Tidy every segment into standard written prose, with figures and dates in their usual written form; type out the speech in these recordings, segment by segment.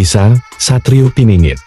Kisah Satrio Piningit.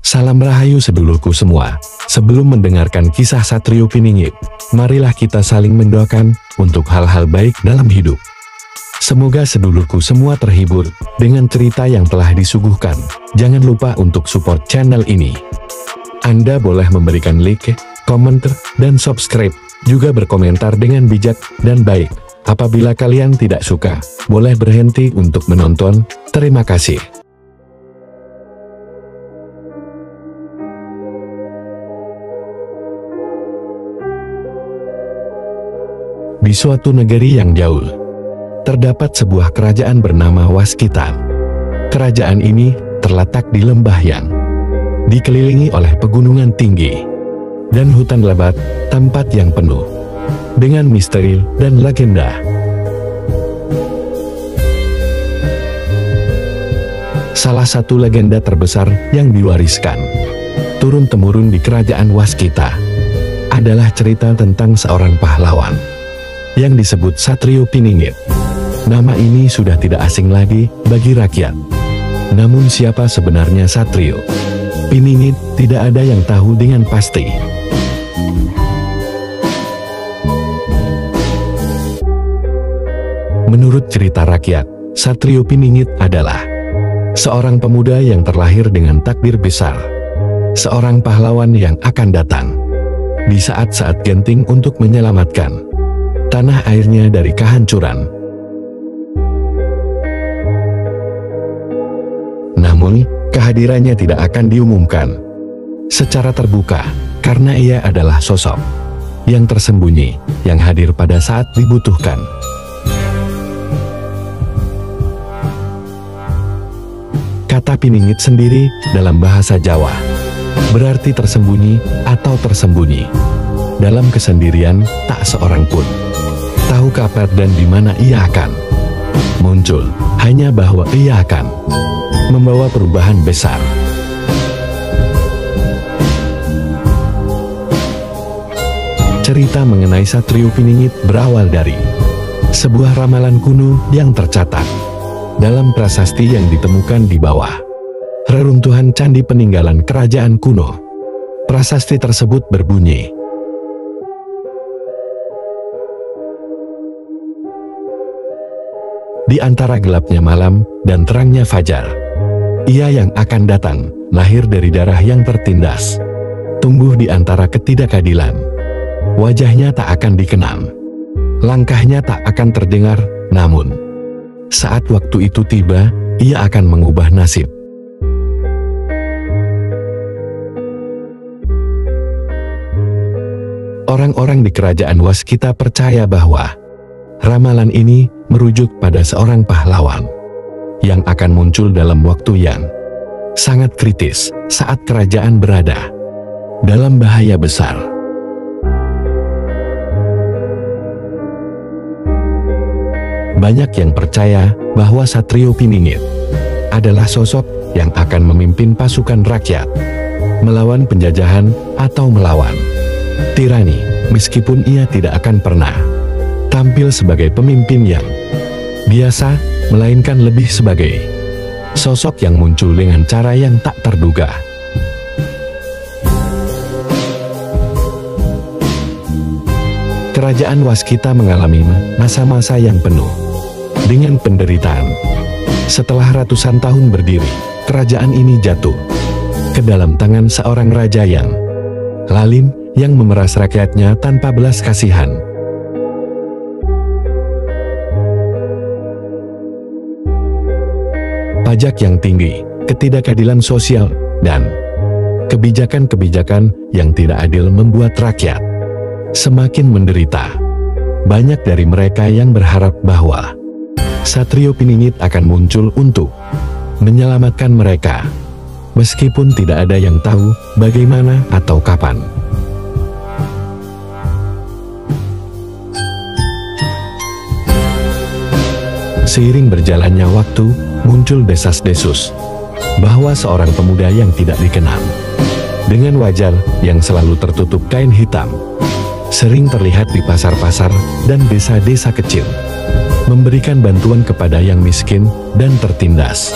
Salam rahayu sedulurku semua. Sebelum mendengarkan kisah Satrio Piningit, marilah kita saling mendoakan untuk hal-hal baik dalam hidup. Semoga sedulurku semua terhibur dengan cerita yang telah disuguhkan. Jangan lupa untuk support channel ini. Anda boleh memberikan like, komentar, dan subscribe, juga berkomentar dengan bijak dan baik. Apabila kalian tidak suka, boleh berhenti untuk menonton. Terima kasih. Di suatu negeri yang jauh, terdapat sebuah kerajaan bernama Waskita. Kerajaan ini terletak di lembah yang dikelilingi oleh pegunungan tinggi dan hutan lebat, tempat yang penuh dengan misteri dan legenda. Salah satu legenda terbesar yang diwariskan turun-temurun di kerajaan Waskita adalah cerita tentang seorang pahlawan yang disebut Satrio Piningit. Nama ini sudah tidak asing lagi bagi rakyat. Namun siapa sebenarnya Satrio Piningit tidak ada yang tahu dengan pasti. Menurut cerita rakyat, Satrio Piningit adalah seorang pemuda yang terlahir dengan takdir besar. Seorang pahlawan yang akan datang di saat-saat genting untuk menyelamatkan tanah airnya dari kehancuran. Namun, kehadirannya tidak akan diumumkan secara terbuka karena ia adalah sosok yang tersembunyi yang hadir pada saat dibutuhkan. Kata Piningit sendiri dalam bahasa Jawa berarti tersembunyi atau tersembunyi. Dalam kesendirian, tak seorang pun tahu kapan dan di mana ia akan muncul, hanya bahwa ia akan membawa perubahan besar. Cerita mengenai Satrio Piningit berawal dari sebuah ramalan kuno yang tercatat dalam prasasti yang ditemukan di bawah reruntuhan candi peninggalan kerajaan kuno. Prasasti tersebut berbunyi, di antara gelapnya malam dan terangnya fajar, ia yang akan datang, lahir dari darah yang tertindas, tumbuh di antara ketidakadilan. Wajahnya tak akan dikenal, langkahnya tak akan terdengar, namun saat waktu itu tiba, ia akan mengubah nasib. Orang-orang di kerajaan Waskita percaya bahwa ramalan ini merujuk pada seorang pahlawan yang akan muncul dalam waktu yang sangat kritis saat kerajaan berada dalam bahaya besar. Banyak yang percaya bahwa Satrio Piningit adalah sosok yang akan memimpin pasukan rakyat melawan penjajahan atau melawan tirani, meskipun ia tidak akan pernah tampil sebagai pemimpin yang biasa, melainkan lebih sebagai sosok yang muncul dengan cara yang tak terduga. Kerajaan Waskita mengalami masa-masa yang penuh dengan penderitaan. Setelah ratusan tahun berdiri, kerajaan ini jatuh ke dalam tangan seorang raja yang lalim, yang memeras rakyatnya tanpa belas kasihan. Pajak yang tinggi, ketidakadilan sosial, dan kebijakan-kebijakan yang tidak adil membuat rakyat semakin menderita. Banyak dari mereka yang berharap bahwa Satrio Piningit akan muncul untuk menyelamatkan mereka, meskipun tidak ada yang tahu bagaimana atau kapan. Seiring berjalannya waktu, muncul desas-desus bahwa seorang pemuda yang tidak dikenal, dengan wajah yang selalu tertutup kain hitam, sering terlihat di pasar-pasar dan desa-desa kecil memberikan bantuan kepada yang miskin dan tertindas.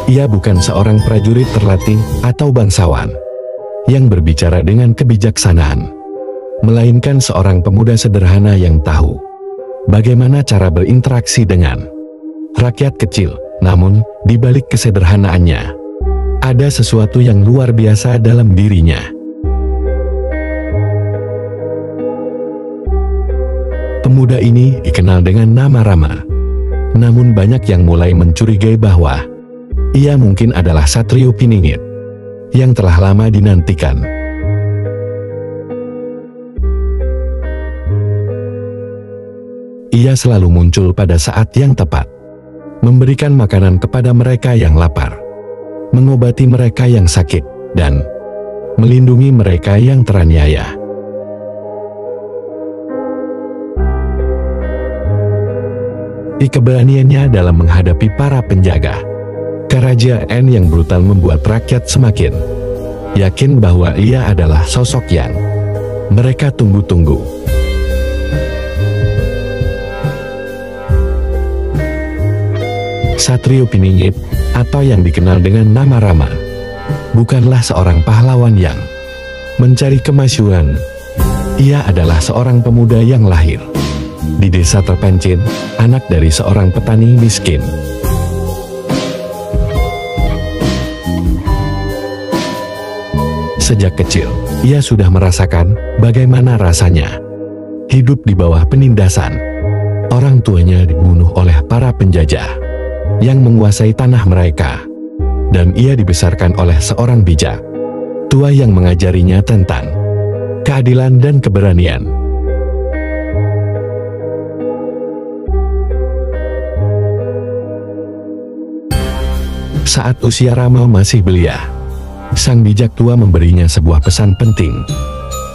Ia bukan seorang prajurit terlatih atau bangsawan yang berbicara dengan kebijaksanaan, melainkan seorang pemuda sederhana yang tahu bagaimana cara berinteraksi dengan rakyat kecil. Namun, di balik kesederhanaannya, ada sesuatu yang luar biasa dalam dirinya. Pemuda ini dikenal dengan nama Rama. Namun banyak yang mulai mencurigai bahwa ia mungkin adalah Satrio Piningit yang telah lama dinantikan. Ia selalu muncul pada saat yang tepat, memberikan makanan kepada mereka yang lapar, mengobati mereka yang sakit, dan melindungi mereka yang teraniaya. Di keberaniannya dalam menghadapi para penjaga kerajaan yang brutal membuat rakyat semakin yakin bahwa ia adalah sosok yang mereka tunggu-tunggu. Satrio Piningit, atau yang dikenal dengan nama Rama, bukanlah seorang pahlawan yang mencari kemasyhuran. Ia adalah seorang pemuda yang lahir di desa terpencil, anak dari seorang petani miskin. Sejak kecil, ia sudah merasakan bagaimana rasanya hidup di bawah penindasan. Orang tuanya dibunuh oleh para penjajah yang menguasai tanah mereka, dan ia dibesarkan oleh seorang bijak tua yang mengajarinya tentang keadilan dan keberanian. Saat usia Rama masih belia, sang bijak tua memberinya sebuah pesan penting.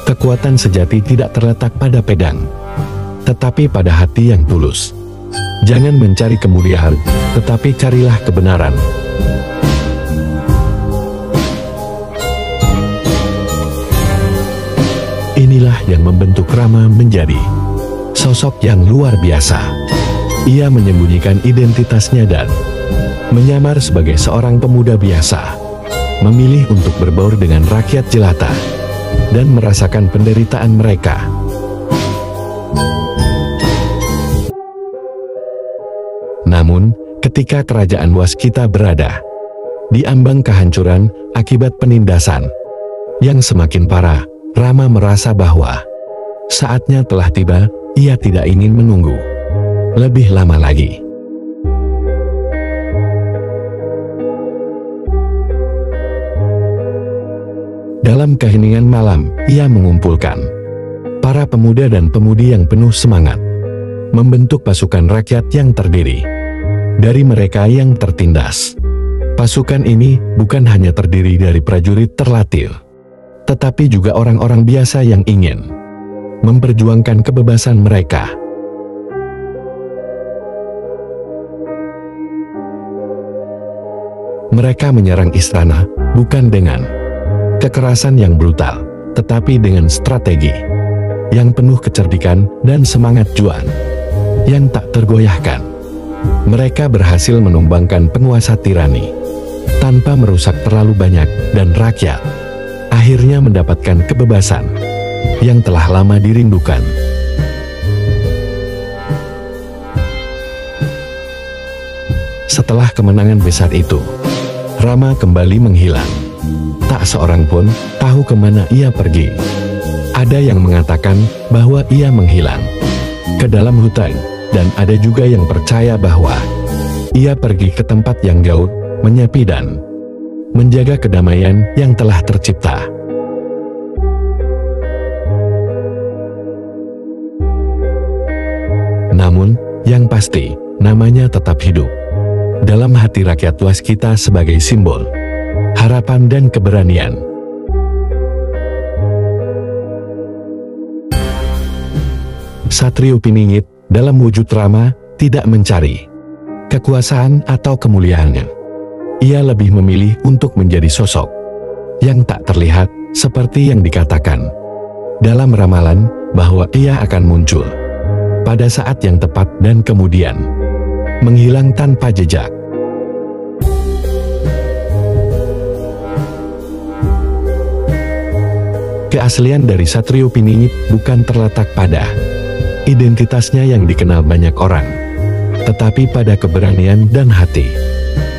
Kekuatan sejati tidak terletak pada pedang, tetapi pada hati yang tulus. Jangan mencari kemuliaan, tetapi carilah kebenaran. Inilah yang membentuk Rama menjadi sosok yang luar biasa. Ia menyembunyikan identitasnya dan menyamar sebagai seorang pemuda biasa, memilih untuk berbaur dengan rakyat jelata dan merasakan penderitaan mereka. Namun, ketika kerajaan Waskita berada di ambang kehancuran akibat penindasan yang semakin parah, Rama merasa bahwa saatnya telah tiba. Ia tidak ingin menunggu lebih lama lagi. Dalam keheningan malam, ia mengumpulkan para pemuda dan pemudi yang penuh semangat, membentuk pasukan rakyat yang terdiri dari mereka yang tertindas. Pasukan ini bukan hanya terdiri dari prajurit terlatih, tetapi juga orang-orang biasa yang ingin memperjuangkan kebebasan mereka. Mereka menyerang istana bukan dengan kekerasan yang brutal, tetapi dengan strategi yang penuh kecerdikan dan semangat juang yang tak tergoyahkan. Mereka berhasil menumbangkan penguasa tirani tanpa merusak terlalu banyak, dan rakyat akhirnya mendapatkan kebebasan yang telah lama dirindukan. Setelah kemenangan besar itu, Rama kembali menghilang. Tak seorang pun tahu kemana ia pergi. Ada yang mengatakan bahwa ia menghilang ke dalam hutan, dan ada juga yang percaya bahwa ia pergi ke tempat yang jauh, menyepi dan menjaga kedamaian yang telah tercipta. Namun, yang pasti, namanya tetap hidup dalam hati rakyat Waskita sebagai simbol harapan dan keberanian. Satrio Piningit dalam wujud Rama tidak mencari kekuasaan atau kemuliaannya. Ia lebih memilih untuk menjadi sosok yang tak terlihat, seperti yang dikatakan dalam ramalan bahwa ia akan muncul pada saat yang tepat dan kemudian menghilang tanpa jejak. Keaslian dari Satrio Piningit bukan terletak pada identitasnya yang dikenal banyak orang, tetapi pada keberanian dan hati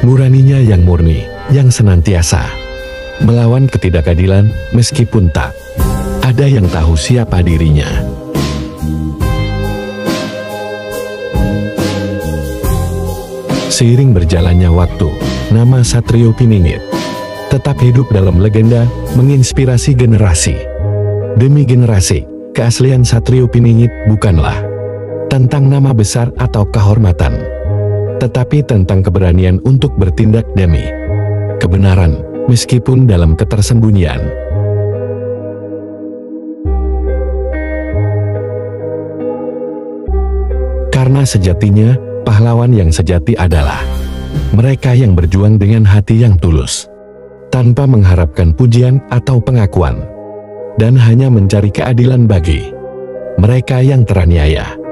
nuraninya yang murni, yang senantiasa melawan ketidakadilan meskipun tak ada yang tahu siapa dirinya. Seiring berjalannya waktu, nama Satrio Piningit tetap hidup dalam legenda, menginspirasi generasi demi generasi. Keaslian Satrio Piningit bukanlah tentang nama besar atau kehormatan, tetapi tentang keberanian untuk bertindak demi kebenaran, meskipun dalam ketersembunyian. Karena sejatinya, pahlawan yang sejati adalah mereka yang berjuang dengan hati yang tulus, tanpa mengharapkan pujian atau pengakuan, dan hanya mencari keadilan bagi mereka yang teraniaya.